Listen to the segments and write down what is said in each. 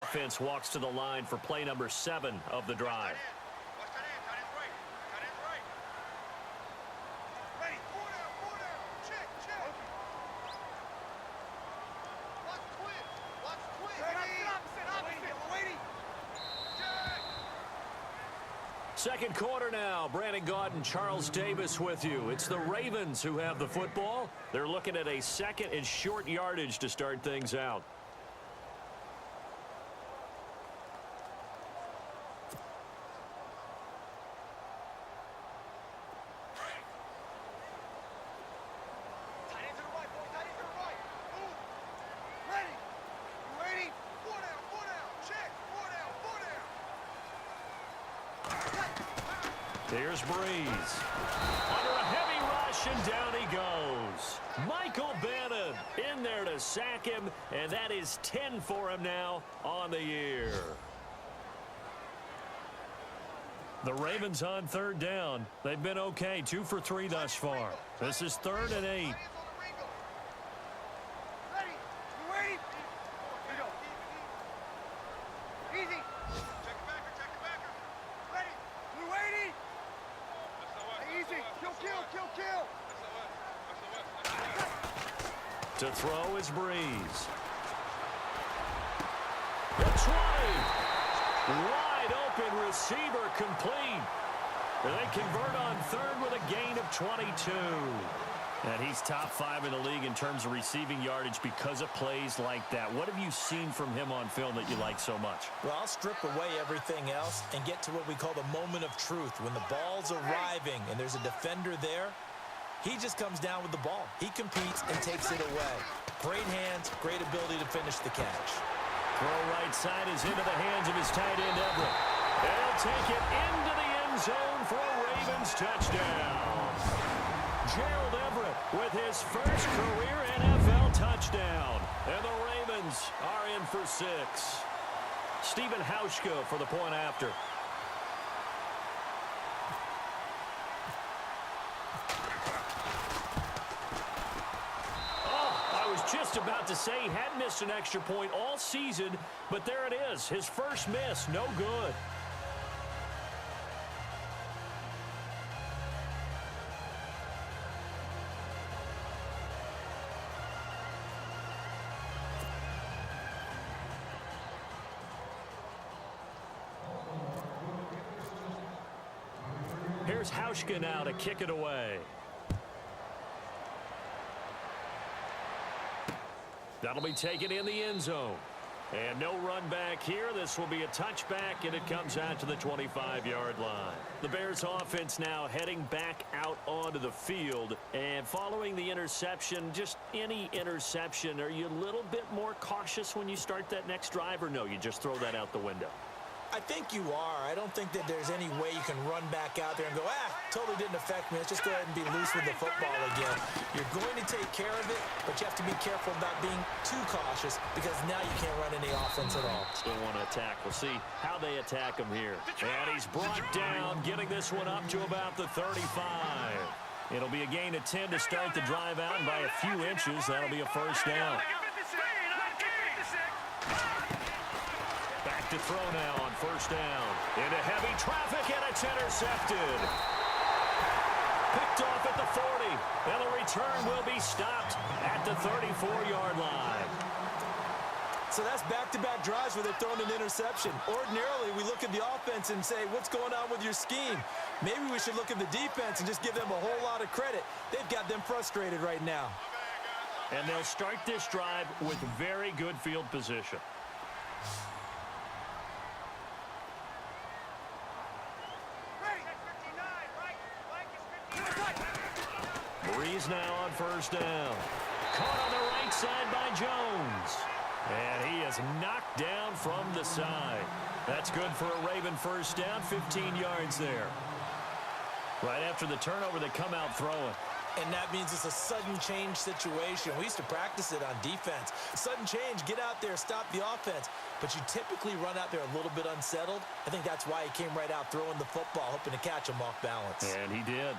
offense walks to the line for play number 7 of the drive. Second quarter now. Brandon Gaudin and Charles Davis with you. It's the Ravens who have the football. They're looking at a second and short yardage to start things out. Here's Breeze. Under a heavy rush, and down he goes. Michael Bannon in there to sack him, and that is 10 for him now on the year. The Ravens on third down. They've been okay, 2 for 3 thus far. This is 3rd and 8. To throw is Breeze. The 20. Wide open receiver complete. They convert on 3rd with a gain of 22. And he's top 5 in the league in terms of receiving yardage because of plays like that. What have you seen from him on film that you like so much? Well, I'll strip away everything else and get to what we call the moment of truth. When the ball's arriving and there's a defender there, he just comes down with the ball. He competes and takes it away. Great hands, great ability to finish the catch. Throw right side is into the hands of his tight end, Everett. They'll take it into the end zone for a Ravens touchdown. Gerald Everett with his first career NFL touchdown. And the Ravens are in for 6. Stephen Hauschka for the point after. Just about to say he hadn't missed an extra point all season, but there it is. His first miss, no good. Here's Hauschka now to kick it away. That'll be taken in the end zone. And no run back here. This will be a touchback, and it comes out to the 25-yard line. The Bears offense now heading back out onto the field. And following the interception, just any interception, are you a little bit more cautious when you start that next drive, or no, you just throw that out the window? I think you are. I don't think that there's any way you can run back out there and go, totally didn't affect me. Let's just go ahead and be loose with the football again. You're going to take care of it, but you have to be careful about being too cautious because now you can't run any offense at all. Still want to attack. We'll see how they attack him here. And he's brought down, getting this one up to about the 35. It'll be a gain of 10 to start the drive out, and by a few inches, that'll be a first down. To throw now on first down. Into heavy traffic, and it's intercepted. Picked off at the 40. And the return will be stopped at the 34-yard line. So that's back-to-back drives where they're throwing an interception. Ordinarily, we look at the offense and say, what's going on with your scheme? Maybe we should look at the defense and just give them a whole lot of credit. They've got them frustrated right now. And they'll start this drive with very good field position. Breeze now on first down. Caught on the right side by Jones. And he is knocked down from the side. That's good for a Raven first down, 15 yards there. Right after the turnover, they come out throwing. And that means it's a sudden change situation. We used to practice it on defense. Sudden change, get out there, stop the offense. But you typically run out there a little bit unsettled. I think that's why he came right out throwing the football, hoping to catch him off balance. And he did.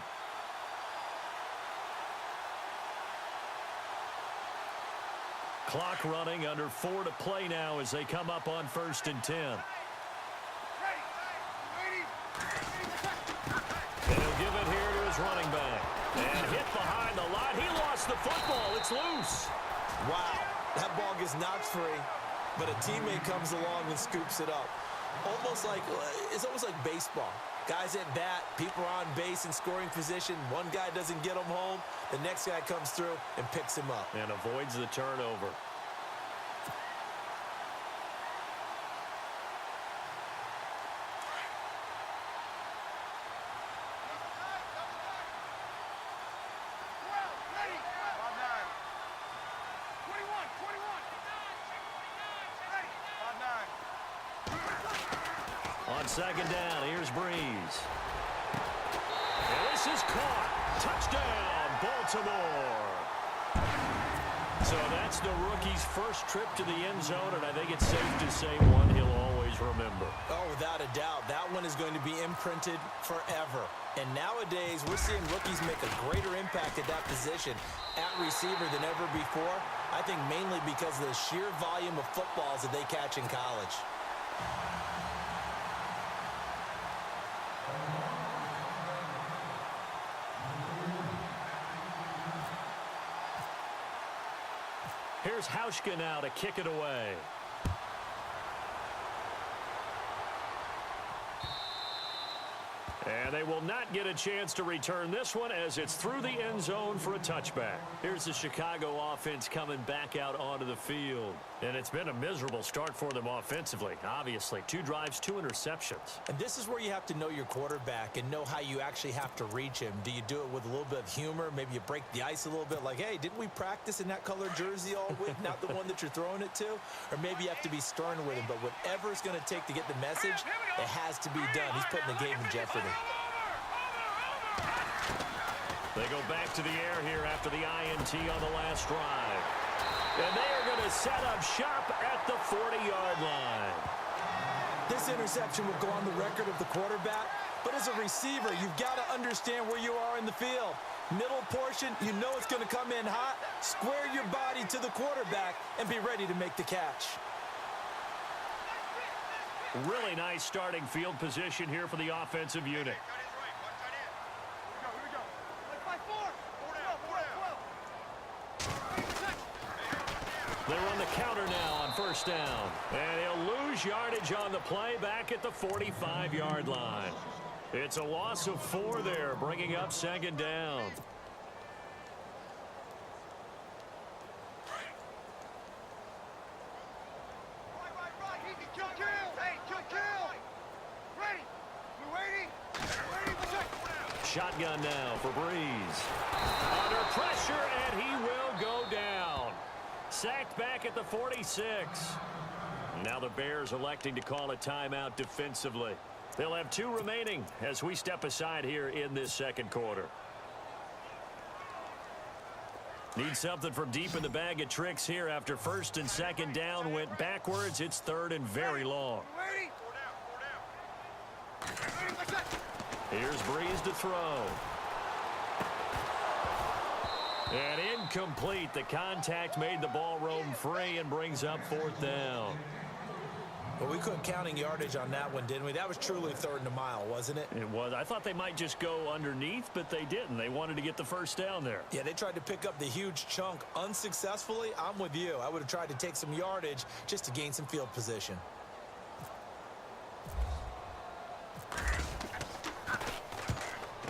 Clock running, under 4 to play now as they come up on 1st and 10. And he'll give it here to his running back. And hit behind the line. He lost the football. It's loose. Wow, that ball gets knocked free, but a teammate comes along and scoops it up. It's almost like baseball. Guys at bat, people are on base in scoring position. One guy doesn't get him home. The next guy comes through and picks him up. And avoids the turnover. On 2nd down, here's Breeze. And this is caught. Touchdown, Baltimore. So that's the rookie's first trip to the end zone, and I think it's safe to say one he'll always remember. Oh, without a doubt. That one is going to be imprinted forever. And nowadays, we're seeing rookies make a greater impact at that position at receiver than ever before. I think mainly because of the sheer volume of footballs that they catch in college. Here's Hauschka now to kick it away. And they will not get a chance to return this one as it's through the end zone for a touchback. Here's the Chicago offense coming back out onto the field. And it's been a miserable start for them offensively, obviously. 2 drives, 2 interceptions. And this is where you have to know your quarterback and know how you actually have to reach him. Do you do it with a little bit of humor? Maybe you break the ice a little bit like, hey, didn't we practice in that colored jersey all week, not the one that you're throwing it to? Or maybe you have to be stern with him. But whatever it's going to take to get the message, it has to be done. He's putting the game in jeopardy. They go back to the air here after the INT on the last drive. And they are going to set up shop at the 40-yard line. This interception will go on the record of the quarterback, but as a receiver, you've got to understand where you are in the field. Middle portion, you know it's going to come in hot. Square your body to the quarterback and be ready to make the catch. Really nice starting field position here for the offensive unit. They run the counter now on 1st down. And he'll lose yardage on the play back at the 45-yard line. It's a loss of 4 there, bringing up 2nd down. Shotgun now for Breeze. Under pressure, and he will go down. Sacked back at the 46. Now the Bears electing to call a timeout defensively. They'll have 2 remaining as we step aside here in this 2nd quarter. Need something from deep in the bag of tricks here after 1st and 2nd down went backwards. It's 3rd and very long. Here's Breeze to throw. And incomplete. The contact made the ball roam free and brings up 4th down. Well, we quit counting yardage on that one, didn't we? That was truly 3rd and a mile, wasn't it? It was. I thought they might just go underneath, but they didn't. They wanted to get the 1st down there. Yeah, they tried to pick up the huge chunk unsuccessfully. I'm with you. I would have tried to take some yardage just to gain some field position.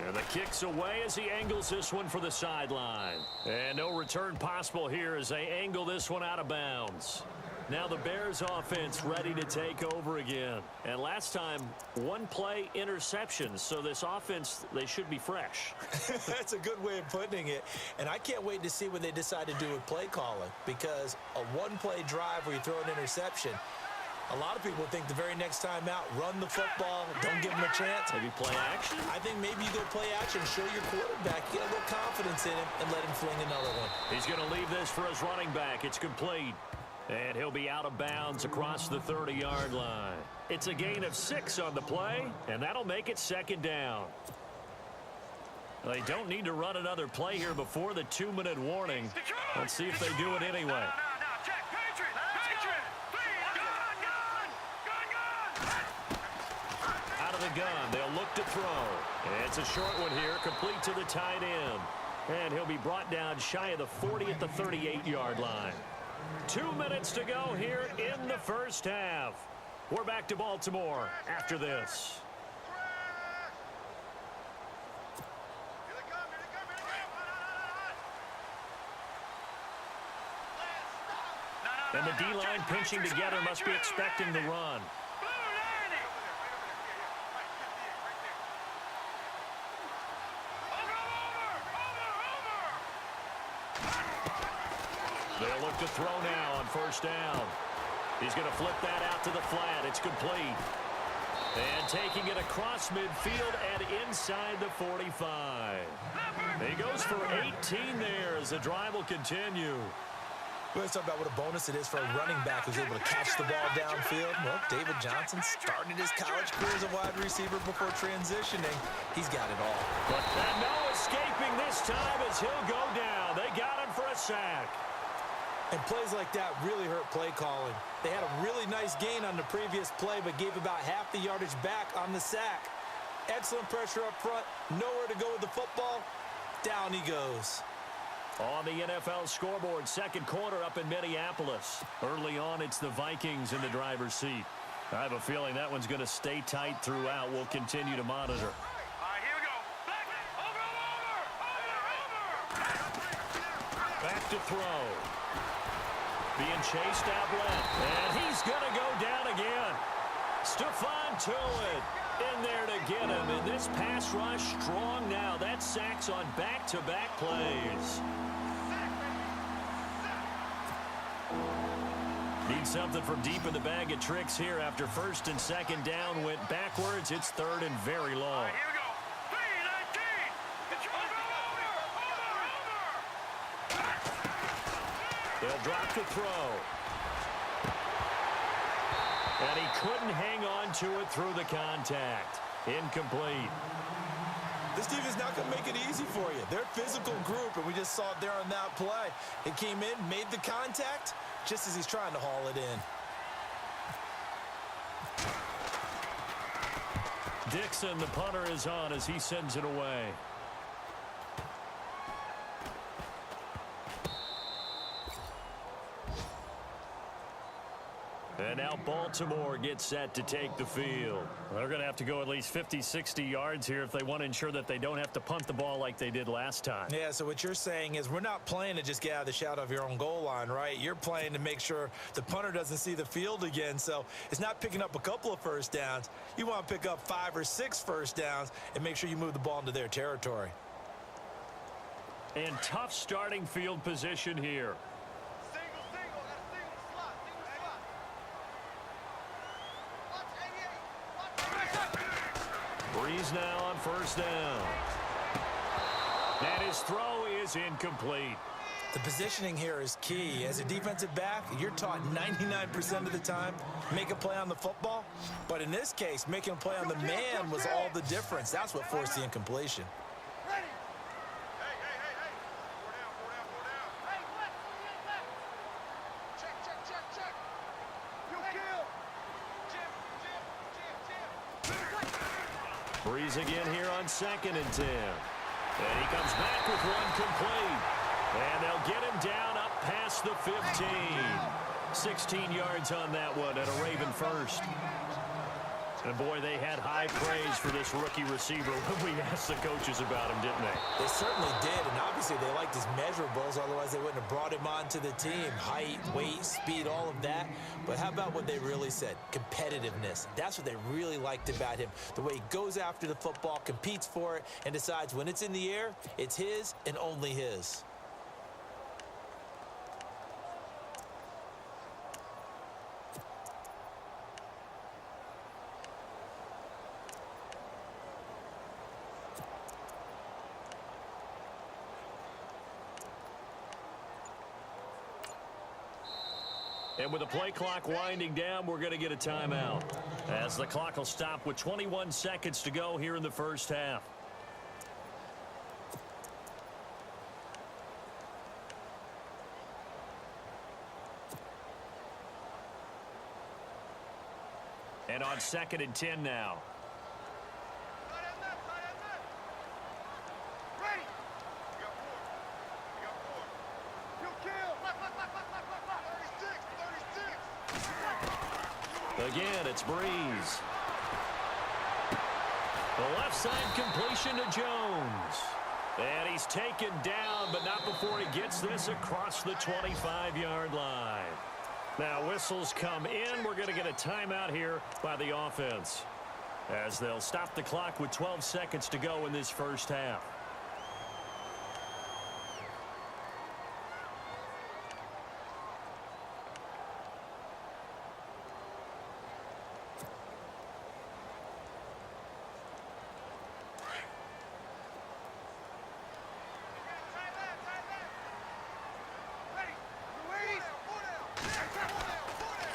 And the kick's away as he angles this one for the sideline. And no return possible here as they angle this one out of bounds. Now the Bears offense ready to take over again. And last time, 1 play interceptions. So this offense, they should be fresh. That's a good way of putting it. And I can't wait to see what they decide to do with play calling. Because a 1-play drive where you throw an interception, a lot of people think the very next time out, run the football, don't give him a chance. Maybe play action? I think maybe you go play action, show your quarterback, get a little confidence in him, and let him fling another one. He's going to leave this for his running back. It's complete. And he'll be out of bounds across the 30-yard line. It's a gain of 6 on the play, and that'll make it 2nd down. They don't need to run another play here before the 2-minute warning. Let's see if they do it anyway. gun. They'll look to throw. It's a short one here, complete to the tight end. And he'll be brought down shy of the 40 at the 38-yard line. 2 minutes to go here in the first half. We're back to Baltimore after this. And the D-line pinching together must be expecting the run. They'll look to throw now on first down. He's going to flip that out to the flat. It's complete. And taking it across midfield and inside the 45. He goes for 18 there as the drive will continue. Let's talk about what a bonus it is for a running back who's able to catch the ball downfield. Well, David Johnson started his college career as a wide receiver before transitioning. He's got it all. And no escaping this time as he'll go down. They got him for a sack. And plays like that really hurt play calling. They had a really nice gain on the previous play, but gave about half the yardage back on the sack. Excellent pressure up front. Nowhere to go with the football. Down he goes. On the NFL scoreboard, second quarter up in Minneapolis. Early on, it's the Vikings in the driver's seat. I have a feeling that one's going to stay tight throughout. We'll continue to monitor. All right, here we go. Back, over. Back to throw. Being chased out left. And he's going to go down again. Stephon Tuitt in there to get him. And this pass rush strong now. That sacks on back-to-back plays. Need something from deep in the bag of tricks here after first and second down went backwards. It's third and very long. All right, here we go. 3-19. It's over. They'll drop the throw. And he couldn't hang on to it through the contact. Incomplete. This defense is not going to make it easy for you. They're a physical group, and we just saw it there on that play. It came in, made the contact, just as he's trying to haul it in. Dixon, the punter, is on as he sends it away. And now Baltimore gets set to take the field. They're going to have to go at least 50, 60 yards here if they want to ensure that they don't have to punt the ball like they did last time. Yeah, so what you're saying is we're not playing to just get out of the shadow of your own goal line, right? You're playing to make sure the punter doesn't see the field again. So it's not picking up a couple of first downs. You want to pick up 5 or 6 first downs and make sure you move the ball into their territory. And tough starting field position here. Breeze now on first down. And his throw is incomplete. The positioning here is key. As a defensive back, you're taught 99% of the time, make a play on the football. But in this case, making a play on the man was all the difference. That's what forced the incompletion. Breeze again here on 2nd and 10. And he comes back with one complete. And they'll get him down up past the 15. 16 yards on that one and a Raven first. And boy, they had high praise for this rookie receiver when we asked the coaches about him, didn't they? They certainly did, and obviously they liked his measurables, otherwise they wouldn't have brought him onto the team. Height, weight, speed, all of that. But how about what they really said? Competitiveness. That's what they really liked about him. The way he goes after the football, competes for it, and decides when it's in the air, it's his and only his. And with the play clock winding down, we're going to get a timeout, as the clock will stop with 21 seconds to go here in the first half. And on 2nd and 10 now. Again, it's Breeze. The left side completion to Jones. And he's taken down, but not before he gets this across the 25-yard line. Now whistles come in. We're going to get a timeout here by the offense, as they'll stop the clock with 12 seconds to go in this first half.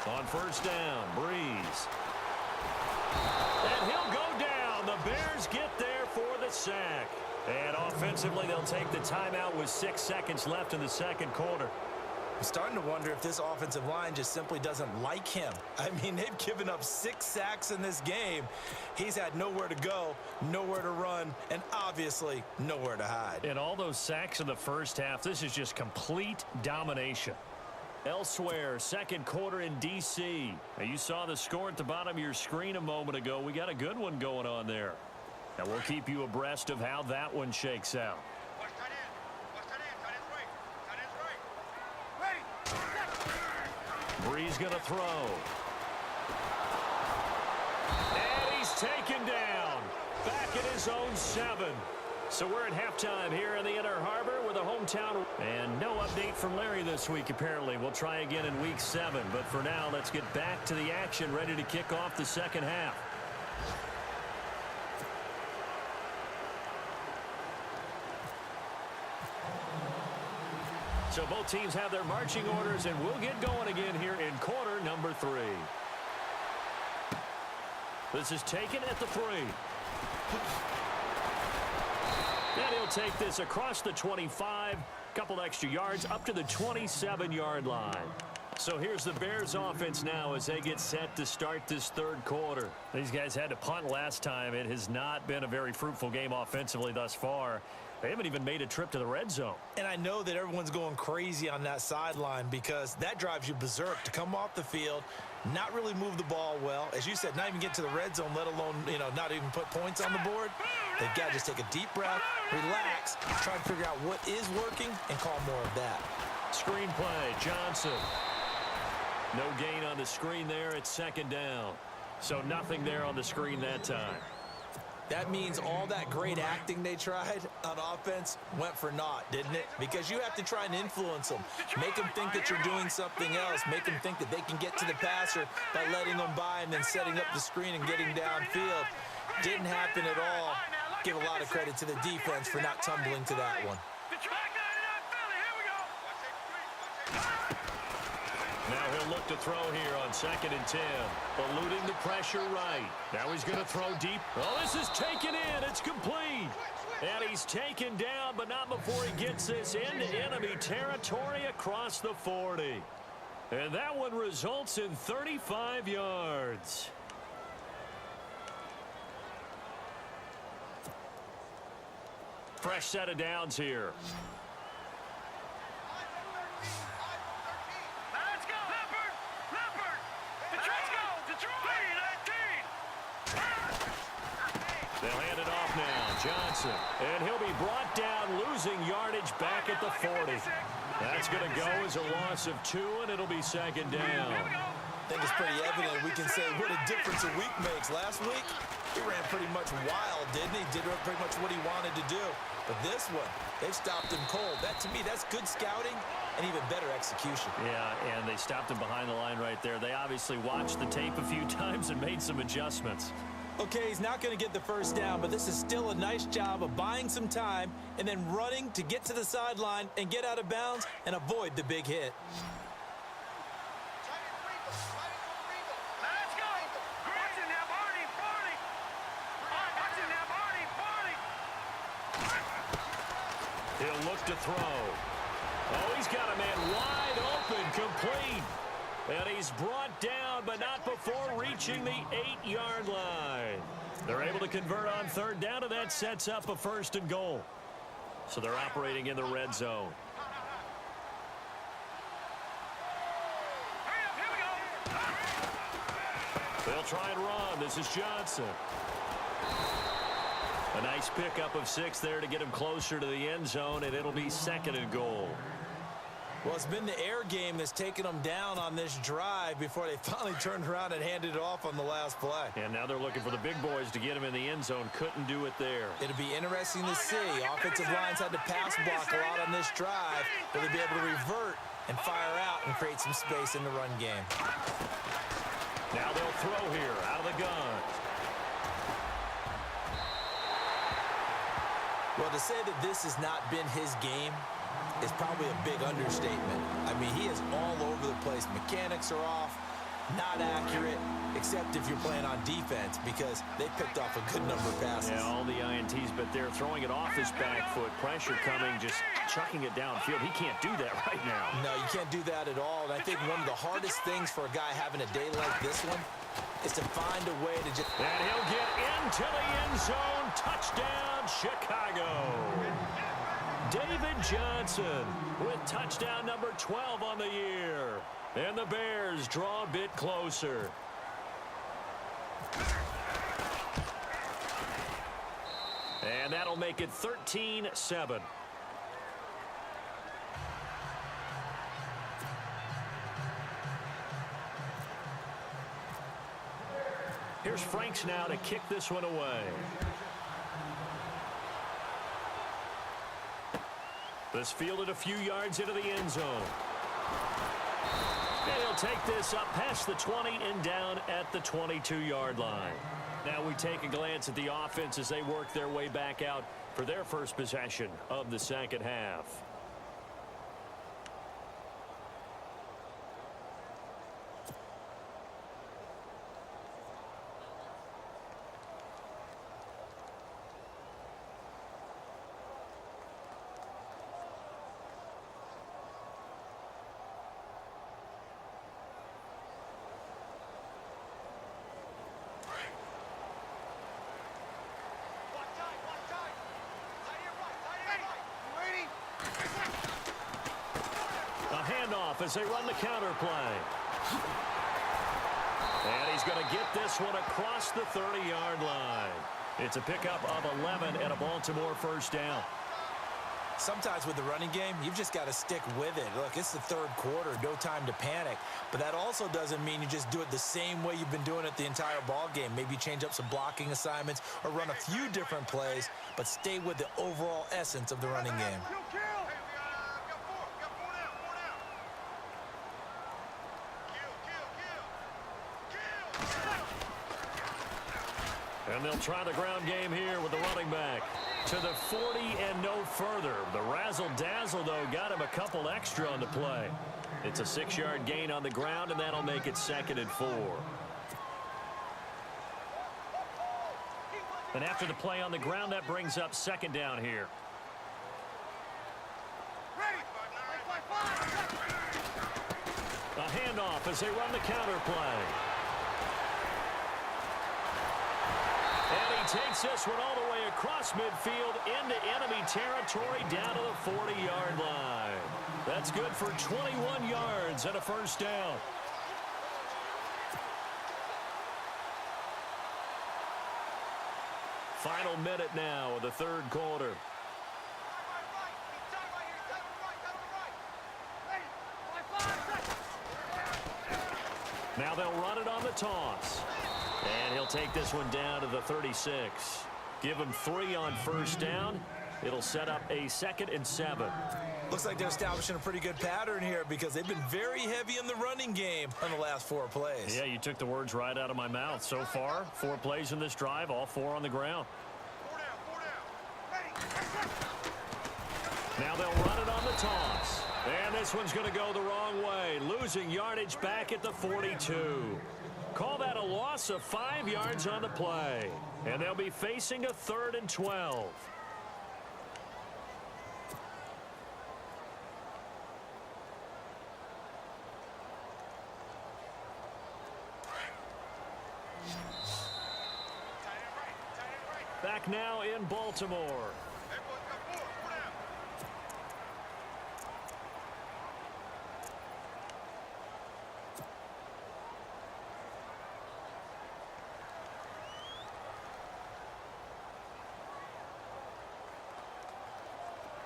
On first down, Breeze. And he'll go down. The Bears get there for the sack. And offensively, they'll take the timeout with 6 seconds left in the second quarter. I'm starting to wonder if this offensive line just simply doesn't like him. I mean, they've given up 6 sacks in this game. He's had nowhere to go, nowhere to run, and obviously nowhere to hide. And all those sacks in the first half, this is just complete domination. Elsewhere, second quarter in D.C. Now, you saw the score at the bottom of your screen a moment ago. We got a good one going on there. And we'll keep you abreast of how that one shakes out. Breeze going to throw. And he's taken down. Back at his own 7. So we're at halftime here in the Inner Harbor with a hometown. And no update from Larry this week, apparently. We'll try again in week 7. But for now, let's get back to the action, ready to kick off the second half. So both teams have their marching orders, and we'll get going again here in quarter number 3. This is taken at the 3. And he'll take this across the 25, couple extra yards up to the 27-yard line. So here's the Bears offense now as they get set to start this third quarter. These guys had to punt last time. It has not been a very fruitful game offensively thus far. They haven't even made a trip to the red zone. And I know that everyone's going crazy on that sideline because that drives you berserk to come off the field, not really move the ball well. As you said, not even get to the red zone, let alone, not even put points on the board. They've got to just take a deep breath, relax, try and figure out what is working, and call more of that. Screen play, Johnson. No gain on the screen there. It's second down. So nothing there on the screen that time. That means all that great acting they tried on offense went for naught, didn't it? Because you have to try and influence them. Make them think that you're doing something else. Make them think that they can get to the passer by letting them by and then setting up the screen and getting downfield. Didn't happen at all. Give a lot of credit to the defense for not tumbling to that one. Now he'll look to throw here on 2nd and 10. Eluding the pressure right. Now he's going to throw deep. Oh, this is taken in. It's complete. And he's taken down, but not before he gets this into enemy territory across the 40. And that one results in 35 yards. Fresh set of downs here. They'll hand it off now. Johnson. And he'll be brought down, losing yardage back at the 40. That's going to go as a loss of 2, and it'll be second down. I think it's pretty evident. We can say what a difference a week makes. Last week, he ran pretty much wild, didn't he? Did pretty much what he wanted to do. But this one, they've stopped him cold. That, to me, that's good scouting and even better execution. Yeah, and they stopped him behind the line right there. They obviously watched the tape a few times and made some adjustments. Okay, he's not going to get the first down, but this is still a nice job of buying some time and then running to get to the sideline and get out of bounds and avoid the big hit. He'll look to throw. Oh, he's got a man wide open, complete. And he's brought down, but not before reaching the 8-yard line. They're able to convert on third down, and that sets up a 1st and goal. So they're operating in the red zone. They'll try and run. This is Johnson. A nice pickup of 6 there to get him closer to the end zone, and it'll be 2nd and goal. Well, it's been the air game that's taken them down on this drive before they finally turned around and handed it off on the last play. And now they're looking for the big boys to get him in the end zone. Couldn't do it there. It'll be interesting to see. Offensive lines had to pass block a lot on this drive. Will they be able to revert and fire out and create some space in the run game? Now they'll throw here out of the gun. Well, to say that this has not been his game is probably a big understatement. I mean, he is all over the place. Mechanics are off, not accurate, except if you're playing on defense because they picked off a good number of passes. Yeah, all the INTs, but they're throwing it off his back foot. Pressure coming, just chucking it downfield. He can't do that right now. No, you can't do that at all. And I think one of the hardest things for a guy having a day like this one is to find a way to just... And he'll get into the end zone. Touchdown, Chicago. David Johnson with touchdown number 12 on the year. And the Bears draw a bit closer. And that'll make it 13-7. Here's Franks now to kick this one away. This fielded a few yards into the end zone. And he'll take this up past the 20 and down at the 22-yard line. Now we take a glance at the offense as they work their way back out for their first possession of the second half. As they run the counter play. And he's going to get this one across the 30-yard line. It's a pickup of 11 and a Baltimore first down. Sometimes with the running game, you've just got to stick with it. Look, it's the third quarter, no time to panic. But that also doesn't mean you just do it the same way you've been doing it the entire ball game. Maybe change up some blocking assignments or run a few different plays, but stay with the overall essence of the running game. And they'll try the ground game here with the running back. To the 40 and no further. The razzle-dazzle, though, got him a couple extra on the play. It's a 6-yard gain on the ground, and that'll make it 2nd and 4. And after the play on the ground, that brings up 2nd down here. A handoff as they run the counter play. And he takes this one all the way across midfield into enemy territory down to the 40-yard line. That's good for 21 yards and a first down. Final minute now of the third quarter. Now they'll run it on the toss. And he'll take this one down to the 36. Give him 3 on first down. It'll set up a 2nd and 7. Looks like they're establishing a pretty good pattern here because they've been very heavy in the running game on the last 4 plays. Yeah, you took the words right out of my mouth. So far, 4 plays in this drive, all 4 on the ground. Now they'll run it on the toss. And this one's going to go the wrong way. Losing yardage back at the 42. Call that a loss of 5 yards on the play. And they'll be facing a 3rd and 12. Back now in Baltimore.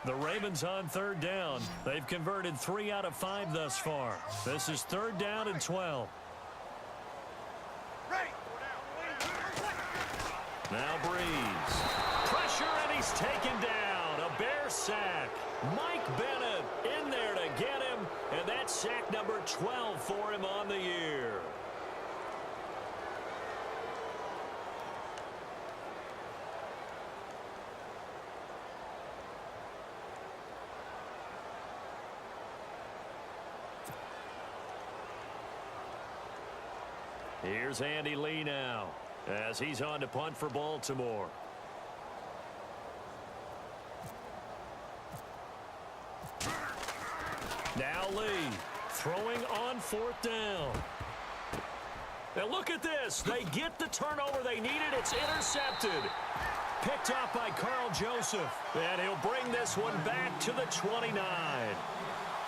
The Ravens on third down. They've converted 3 out of 5 thus far. This is 3rd down and 12. Now Breeze. Pressure, and he's taken down. A Bear sack. Mike Bennett in there to get him, and that's sack number 12 for him on the year. Here's Andy Lee now as he's on to punt for Baltimore. Now Lee throwing on 4th down. Now look at this. They get the turnover they needed. It's intercepted. Picked up by Carl Joseph. And he'll bring this one back to the 29.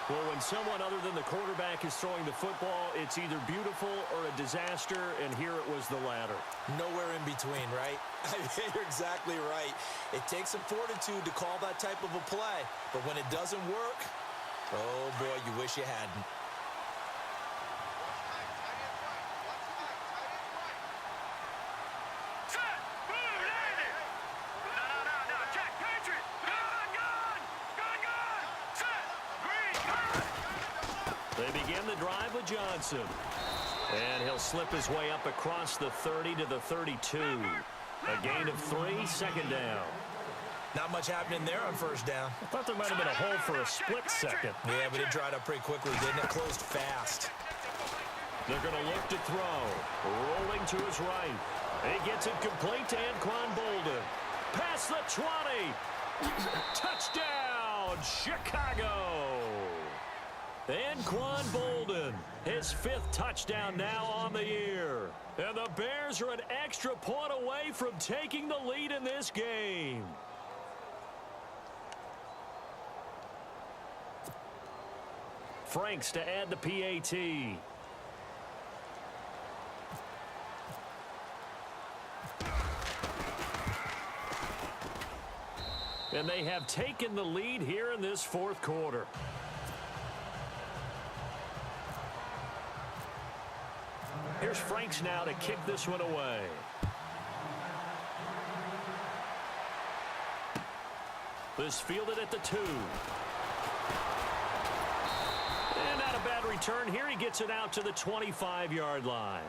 Well, when someone other than the quarterback is throwing the football, it's either beautiful or a disaster, and here it was the latter. Nowhere in between, right? You're exactly right. It takes some fortitude to call that type of a play, but when it doesn't work, oh boy, you wish you hadn't. They begin the drive with Johnson. And he'll slip his way up across the 30 to the 32. A gain of 3, 2nd down. Not much happening there on 1st down. I thought there might have been a hole for a split second. Yeah, but it dried up pretty quickly, didn't it? Closed fast. They're going to look to throw. Rolling to his right. He gets it complete to Anquan Bolden. Past the 20. Touchdown, Chicago. Anquan Bolden, his 5th touchdown now on the year. And the Bears are an extra point away from taking the lead in this game. Franks to add the PAT. And they have taken the lead here in this 4th quarter. Here's Franks now to kick this one away. This fielded at the 2. And not a bad return here. He gets it out to the 25-yard line.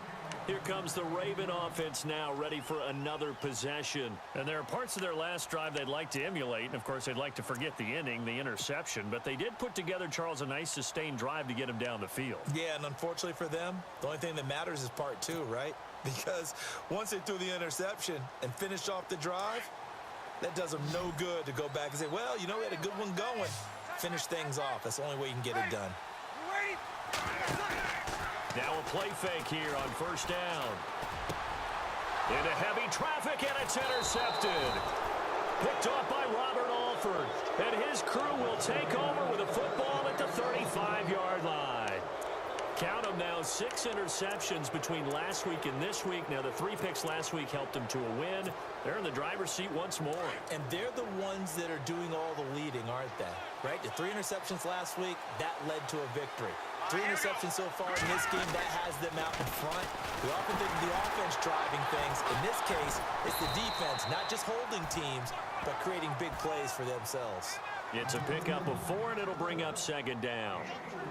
Here comes the Raven offense now, ready for another possession. And there are parts of their last drive they'd like to emulate. And, of course, they'd like to forget the inning, the interception. But they did put together, Charles, a nice sustained drive to get him down the field. Yeah, and unfortunately for them, the only thing that matters is part 2, right? Because once they threw the interception and finished off the drive, that does them no good to go back and say, well, you know, we had a good one going. Finish things off. That's the only way you can get it done. Now a play fake here on 1st down. Into heavy traffic, and it's intercepted. Picked off by Robert Alford. And his crew will take over with a football at the 35-yard line. Count them now, 6 interceptions between last week and this week. Now, the 3 picks last week helped them to a win. They're in the driver's seat once more. And they're the ones that are doing all the leading, aren't they? Right? The 3 interceptions last week, that led to a victory. 3 interceptions so far in this game, that has them out in front. We often think of the offense driving things. In this case, it's the defense, not just holding teams, but creating big plays for themselves. It's a pickup of 4, and it'll bring up 2nd down.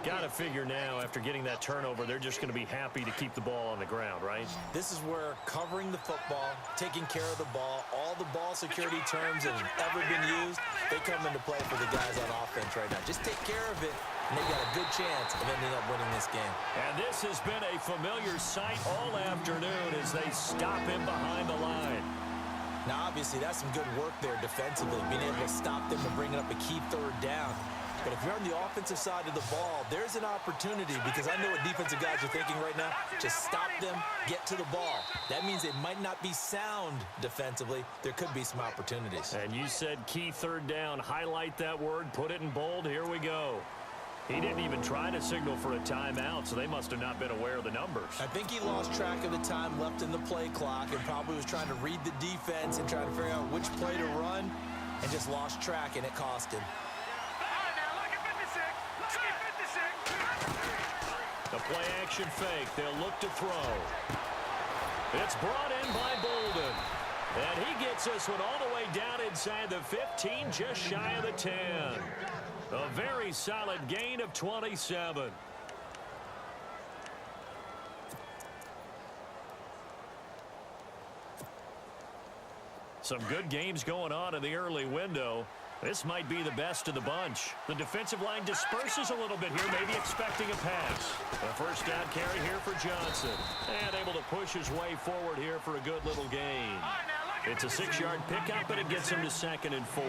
Got to figure now, after getting that turnover, they're just going to be happy to keep the ball on the ground, right? This is where covering the football, taking care of the ball, all the ball security terms that have ever been used, they come into play for the guys on offense right now. Just take care of it, and they've got a good chance of ending up winning this game. And this has been a familiar sight all afternoon as they stop him behind the line. Now, obviously, that's some good work there defensively, being able to stop them and bringing up a key 3rd down. But if you're on the offensive side of the ball, there's an opportunity, because I know what defensive guys are thinking right now. Just stop them, get to the ball. That means they might not be sound defensively. There could be some opportunities. And you said key 3rd down. Highlight that word, put it in bold. Here we go. He didn't even try to signal for a timeout, so they must have not been aware of the numbers. I think he lost track of the time left in the play clock and probably was trying to read the defense and trying to figure out which play to run. and just lost track, and it cost him. The play action fake. They'll look to throw. It's brought in by Bolden. And he gets this one all the way down inside the 15, just shy of the 10. A very solid gain of 27. Some good games going on in the early window. This might be the best of the bunch. The defensive line disperses a little bit here, maybe expecting a pass. A first down carry here for Johnson. And able to push his way forward here for a good little gain. It's a 6-yard pickup, and it gets him to 2nd and 4.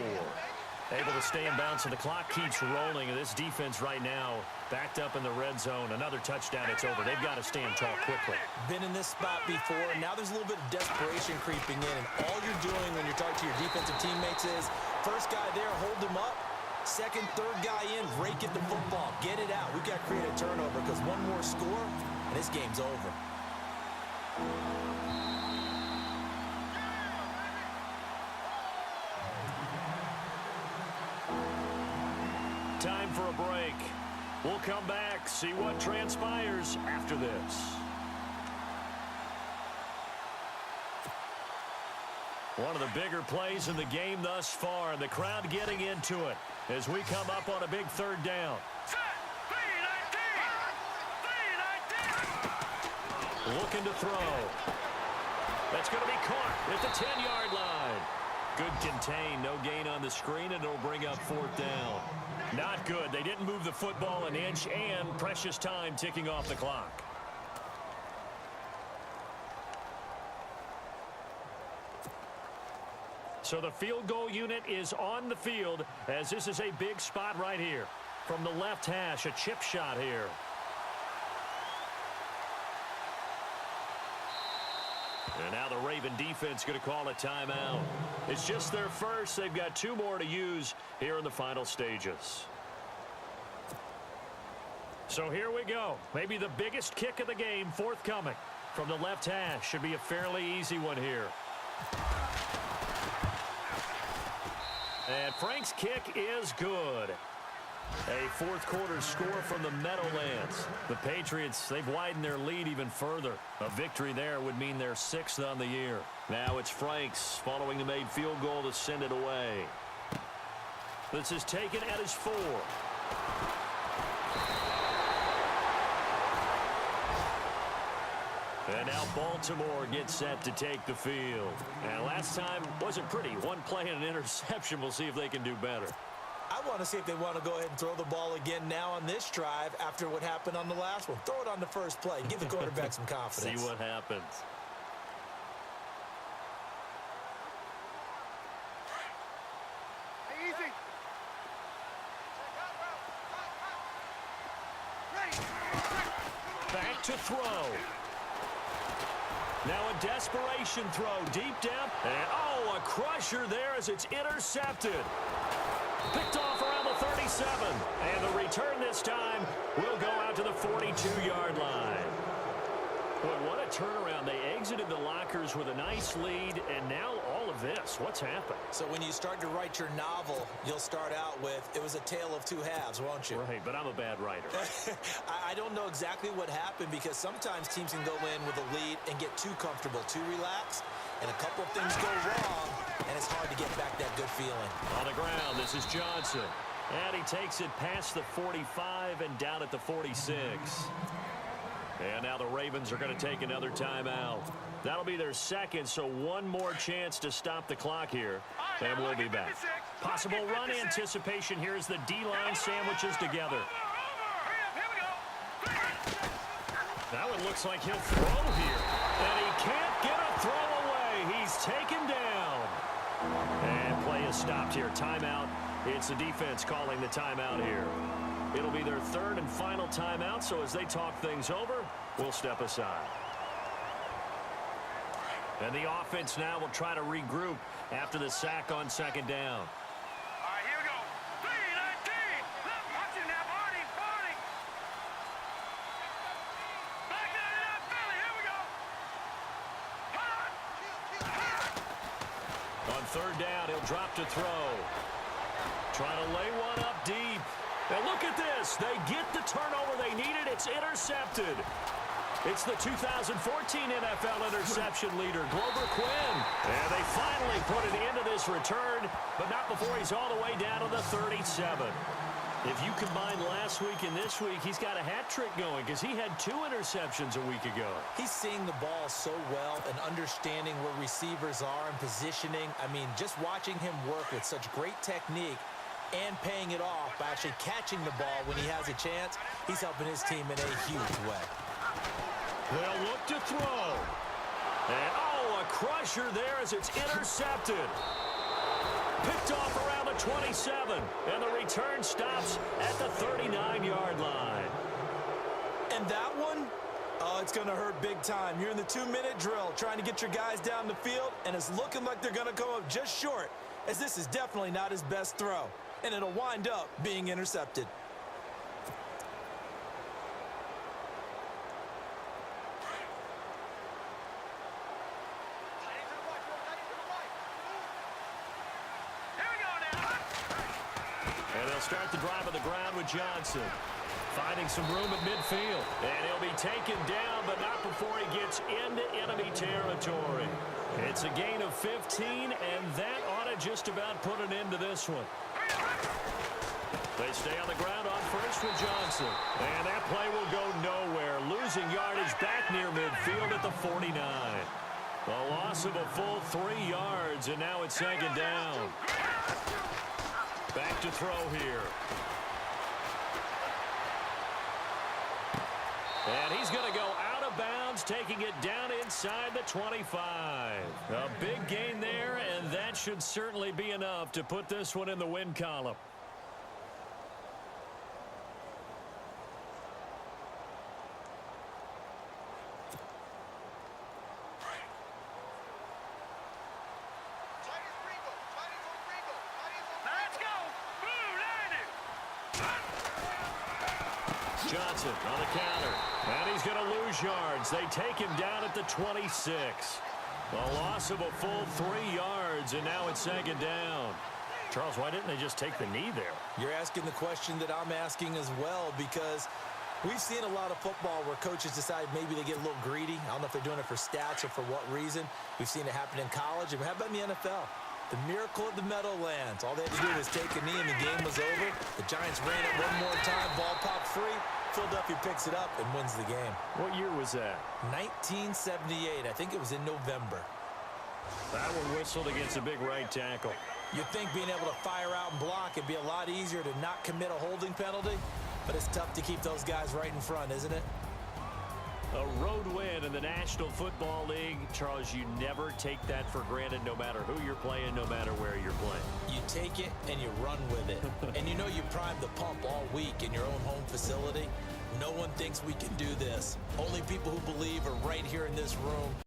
Able to stay in bounds, and the clock keeps rolling. And this defense right now backed up in the red zone. Another touchdown, it's over. They've got to stand tall quickly. Been in this spot before. Now there's a little bit of desperation creeping in. And all you're doing when you're talking to your defensive teammates is, first guy there, hold him up. Second, third guy in, rake at the football. Get it out. We've got to create a turnover because one more score, and this game's over. Time for a break. We'll come back, see what transpires after this. One of the bigger plays in the game thus far, and the crowd getting into it as we come up on a big 3rd down. Looking to throw. That's going to be caught at the 10-yard line. Good contain, no gain on the screen, and it'll bring up 4th down. Not good. They didn't move the football an inch, and precious time ticking off the clock. So the field goal unit is on the field, as this is a big spot right here. From the left hash, a chip shot here. And now the Raven defense going to call a timeout. It's just their first. They've got 2 more to use here in the final stages. So here we go. Maybe the biggest kick of the game forthcoming. From the left hash. Should be a fairly easy one here. And Frank's kick is good. A 4th quarter score from the Meadowlands. The Patriots, they've widened their lead even further. A victory there would mean they're 6th on the year. Now it's Frank's following the made field goal to send it away. This is taken at his 4. And now Baltimore gets set to take the field. And last time wasn't pretty. One play and an interception. We'll see if they can do better. I want to see if they want to go ahead and throw the ball again now on this drive after what happened on the last one. Throw it on the first play. Give the quarterback some confidence. See what happens. Easy. Back to throw. Now a desperation throw deep down. And oh, a crusher there as it's intercepted. Picked off around the 37. And the return this time will go out to the 42-yard line. Boy, what a turnaround. They exited the lockers with a nice lead, and now all of this. What's happened? So when you start to write your novel, you'll start out with, it was a tale of 2 halves, won't you? Right, but I'm a bad writer. I don't know exactly what happened because sometimes teams can go in with a lead and get too comfortable, too relaxed, and a couple of things go wrong, and it's hard to get back that good feeling. On the ground, this is Johnson. And he takes it past the 45 and down at the 46. And now the Ravens are going to take another timeout. That'll be their second, so one more chance to stop the clock here. And we'll be back. Possible run anticipation here as the D-line sandwiches together. That one looks like he'll throw here. And he can't get a throw away. He's taken down. And play is stopped here. Timeout. It's the defense calling the timeout here. It'll be their third and final timeout, so as they talk things over, we'll step aside. And the offense now will try to regroup after the sack on second down. All right, here we go. 3-19. Watch it now, Barney. Back it up, Philly. Here we go. On third down, he'll drop to throw. Trying to lay one up deep. And look at this. They get the turnover they needed. It's intercepted. It's the 2014 NFL interception leader, Glover Quinn. And they finally put an end to this return, but not before he's all the way down to the 37. If you combine last week and this week, he's got a hat trick going because he had 2 interceptions a week ago. He's seeing the ball so well and understanding where receivers are and positioning. I mean, just watching him work with such great technique and paying it off by actually catching the ball when he has a chance, he's helping his team in a huge way. They'll look to throw. And, a crusher there as it's intercepted. Picked off around the 27, and the return stops at the 39-yard line. And that one, it's going to hurt big time. You're in the 2-minute drill trying to get your guys down the field, and it's looking like they're going to come up just short, as this is definitely not his best throw, and it'll wind up being intercepted. Start the drive on the ground with Johnson. Finding some room at midfield. And he'll be taken down, but not before he gets into enemy territory. It's a gain of 15, and that ought to just about put an end to this one. They stay on the ground on first with Johnson. And that play will go nowhere. Losing yardage back near midfield at the 49. A loss of a full 3 yards, and now it's second down. Back to throw here. And he's going to go out of bounds, taking it down inside the 25. A big gain there, and that should certainly be enough to put this one in the win column. Johnson on the counter, and he's going to lose yards. They take him down at the 26. A loss of a full 3 yards, and now it's second down. Charles, why didn't they just take the knee there? You're asking the question that I'm asking as well, because we've seen a lot of football where coaches decide maybe they get a little greedy. I don't know if they're doing it for stats or for what reason. We've seen it happen in college, and how about in the NFL? The miracle of the Meadowlands. All they had to do was take a knee and the game was over. The Giants ran it one more time. Ball popped free. Philadelphia picks it up and wins the game. What year was that? 1978. I think it was in November. That one whistled against a big right tackle. You'd think being able to fire out and block would be a lot easier to not commit a holding penalty, but it's tough to keep those guys right in front, isn't it? A road win in the National Football League. Charles, you never take that for granted no matter who you're playing, no matter where you're playing. You take it and you run with it. And you know you primed the pump all week in your own home facility. No one thinks we can do this. Only people who believe are right here in this room.